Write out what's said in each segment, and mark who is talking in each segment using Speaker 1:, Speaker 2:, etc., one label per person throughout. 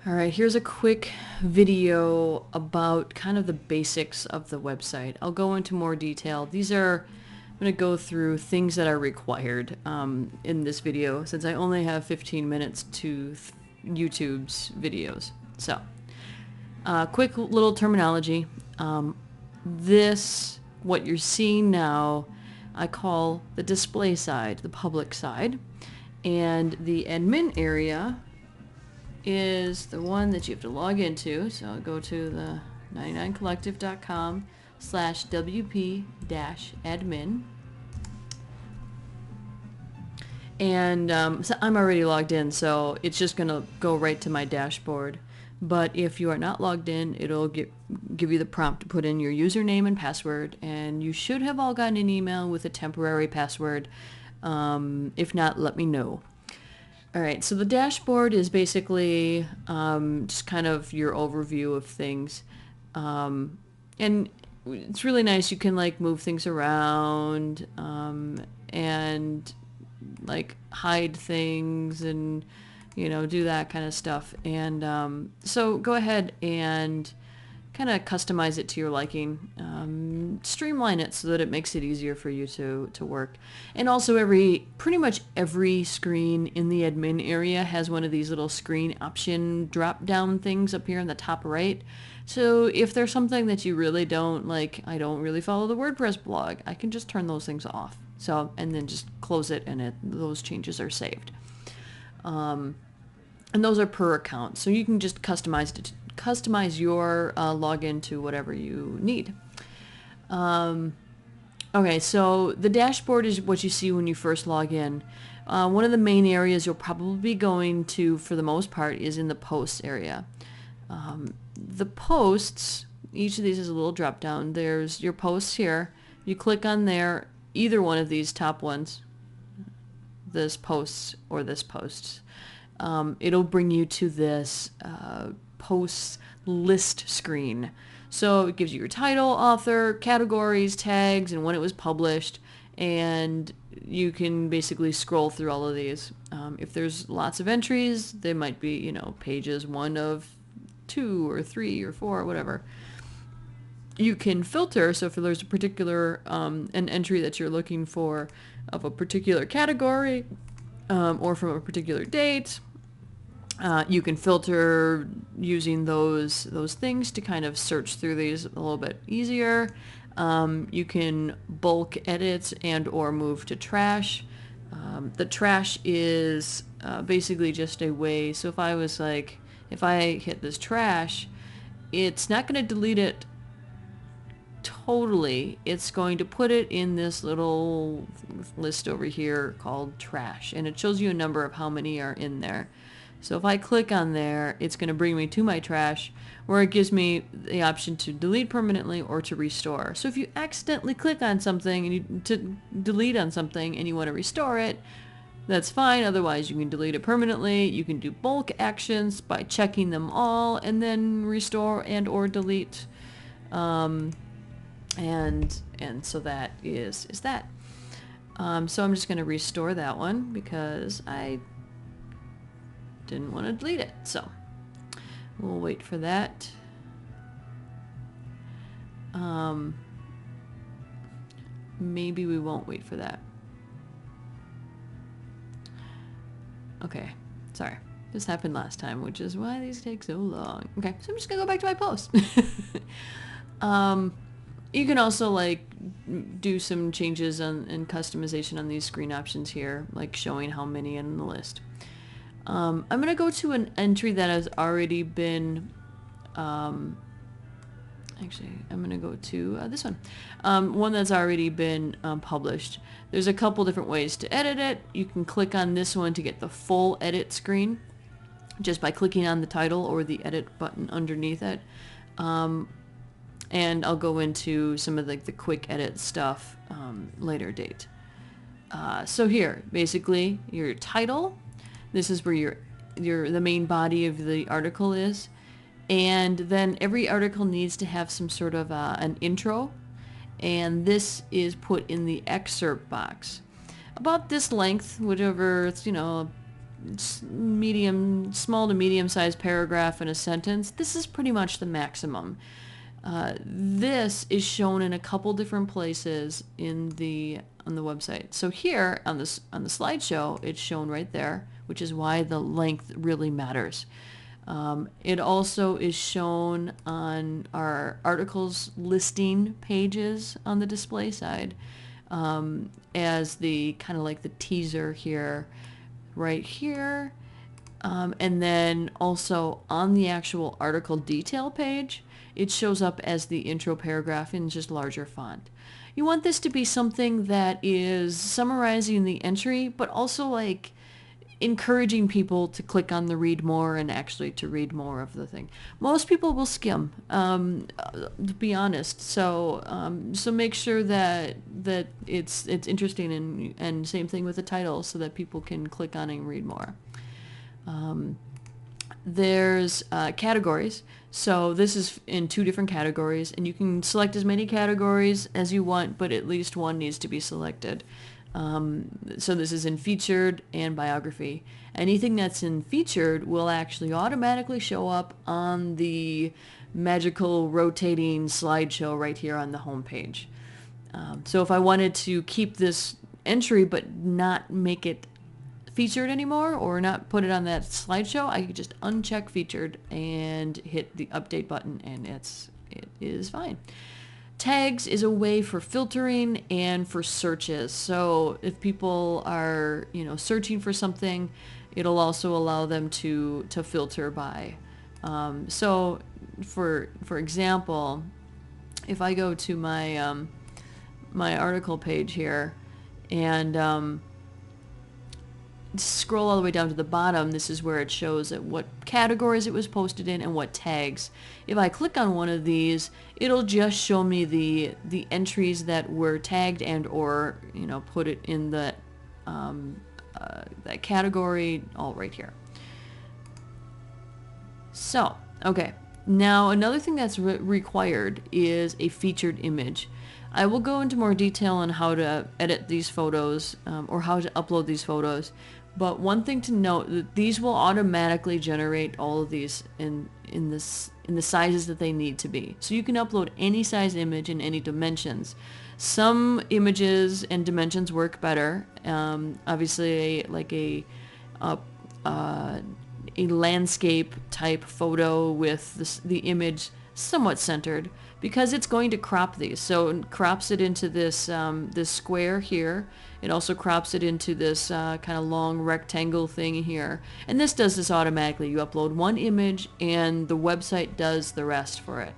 Speaker 1: All right, here's a quick video about kind of the basics of the website. I'll go into more detail. I'm going to go through things that are required in this video since I only have 15 minutes to YouTube's videos. So, quick little terminology. What you're seeing now, I call the display side, the public side, and the admin area is the one that you have to log into. So I'll go to the 99collective.com/WP-admin. And so I'm already logged in, so it's just going to go right to my dashboard. But if you are not logged in, it'll give you the prompt to put in your username and password, and you should have all gotten an email with a temporary password. If not, let me know. All right, so the dashboard is basically just kind of your overview of things. And it's really nice. You can like move things around and like hide things and, do that kind of stuff. And so go ahead and kind of customize it to your liking. Streamline it so that it makes it easier for you to work. And also pretty much every screen in the admin area has one of these little screen option drop down things up here in the top right. So if there's something that you really don't like, I don't really follow the WordPress blog, I can just turn those things off. So, and then just close it and those changes are saved. And those are per account. So you can just customize your login to whatever you need. Okay, so the dashboard is what you see when you first log in. One of the main areas you'll probably be going to for the most part is in the posts area. The posts, each of these is a little drop down. There's your posts here. You click on there, either one of these top ones, this posts or this posts. It'll bring you to this posts list screen. So it gives you your title, author, categories, tags, and when it was published. And you can basically scroll through all of these. If there's lots of entries, they might be, pages 1 of 2 or 3 or 4 or whatever. You can filter, so if there's a particular an entry that you're looking for of a particular category or from a particular date, you can filter using those things to kind of search through these a little bit easier. You can bulk edit and or move to trash. The trash is basically just a way, so if I hit this trash, it's not going to delete it totally. It's going to put it in this little list over here called trash, and it shows you a number of how many are in there. So if I click on there, it's going to bring me to my trash, where it gives me the option to delete permanently or to restore. So if you accidentally click on something and you to delete on something and you want to restore it, that's fine. Otherwise, you can delete it permanently. You can do bulk actions by checking them all and then restore and or delete. And so that is that. So I'm just going to restore that one because I didn't want to delete it. So we'll wait for that. Maybe we won't wait for that. Okay, sorry. This happened last time, which is why these take so long. Okay, so I'm just gonna go back to my post. You can also like do some changes and customization on these screen options here, like showing how many in the list. I'm going to go to an entry that has already been, actually, I'm going to go to this one. One that's already been published. There's a couple different ways to edit it. You can click on this one to get the full edit screen just by clicking on the title or the edit button underneath it. And I'll go into some of the quick edit stuff later date. So here, basically, your title. This is where the main body of the article is. And then every article needs to have some sort of an intro. And this is put in the excerpt box. About this length, whatever, it's, small to medium-sized paragraph in a sentence, this is pretty much the maximum. This is shown in a couple different places on the website. So here on the slideshow, it's shown right there, which is why the length really matters. It also is shown on our articles listing pages on the display side, as the kind of like the teaser here, right here. And then also on the actual article detail page, it shows up as the intro paragraph in just larger font. You want this to be something that is summarizing the entry, but also like encouraging people to click on the read more and actually to read more of the thing. Most people will skim, to be honest. So so make sure that it's interesting, and same thing with the title, so that people can click on and read more. There's categories. So this is in 2 different categories, and you can select as many categories as you want, but at least one needs to be selected. So this is in featured and biography. Anything that's in featured will actually automatically show up on the magical rotating slideshow right here on the home page. So if I wanted to keep this entry but not make it featured anymore, or not put it on that slideshow, I could just uncheck featured and hit the update button, and it is fine. Tags is a way for filtering and for searches. So if people are, searching for something, it'll also allow them to filter by. So for example, if I go to my my article page here and scroll all the way down to the bottom, this is where it shows what categories it was posted in and what tags. If I click on one of these, it'll just show me the entries that were tagged and or put it in that category, all right here. So okay, now another thing that's required is a featured image. I will go into more detail on how to edit these photos, or how to upload these photos. But one thing to note, that these will automatically generate all of these in the sizes that they need to be. So you can upload any size image in any dimensions. Some images and dimensions work better. Obviously, like a landscape type photo with the image somewhat centered, because it's going to crop these. So it crops it into this this square here. It also crops it into this kind of long rectangle thing here. And this does this automatically. You upload one image and the website does the rest for it.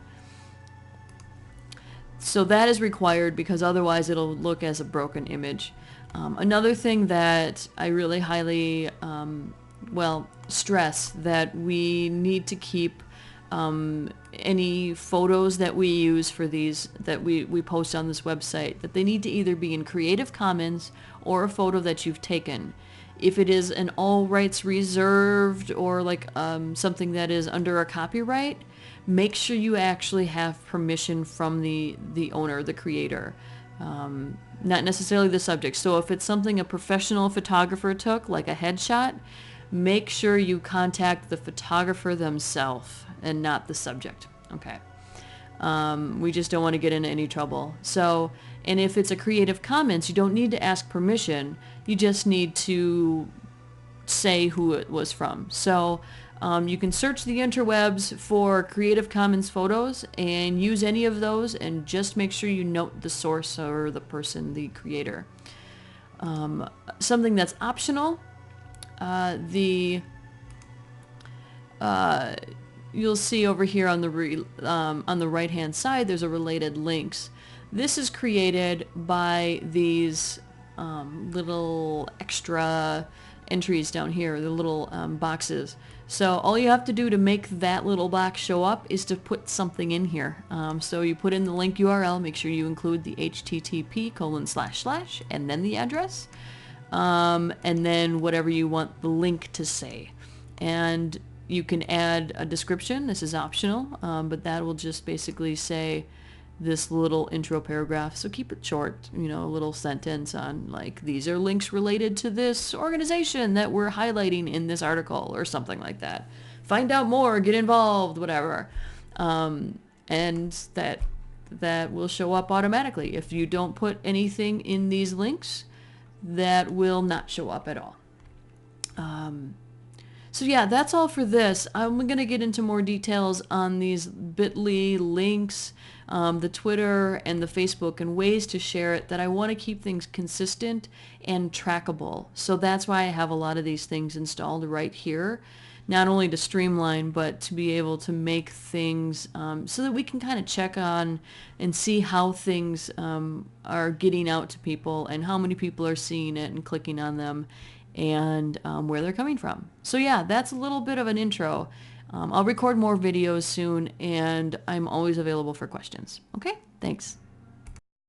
Speaker 1: So that is required, because otherwise it'll look as a broken image. Another thing that I really highly stress, that we need to keep any photos that we use for these, that we post on this website, that they need to either be in Creative Commons or a photo that you've taken. If it is an all rights reserved, or like something that is under a copyright, make sure you actually have permission from the owner, the creator, not necessarily the subject. So if it's something a professional photographer took, like a headshot, make sure you contact the photographer themselves and not the subject. Okay. We just don't want to get into any trouble. So, and if it's a Creative Commons, you don't need to ask permission. You just need to say who it was from. So you can search the interwebs for Creative Commons photos and use any of those, and just make sure you note the source or the person, the creator. Something that's optional, you'll see over here on the right hand side, there's a related links. This is created by these little extra entries down here, the little boxes. So all you have to do to make that little box show up is to put something in here. So you put in the link URL, make sure you include the http:// and then the address, and then whatever you want the link to say. And you can add a description. This is optional, but that will just basically say this little intro paragraph. So keep it short, you know, a little sentence on like, these are links related to this organization that we're highlighting in this article or something like that. Find out more, get involved, whatever. And that will show up automatically. If you don't put anything in these links, that will not show up at all. So yeah, that's all for this. I'm going to get into more details on these bit.ly links, the Twitter and the Facebook, and ways to share it, that I want to keep things consistent and trackable. So that's why I have a lot of these things installed right here, not only to streamline, but to be able to make things so that we can kind of check on and see how things are getting out to people and how many people are seeing it and clicking on them, and where they're coming from. So yeah, that's a little bit of an intro. I'll record more videos soon, and I'm always available for questions. Okay, thanks.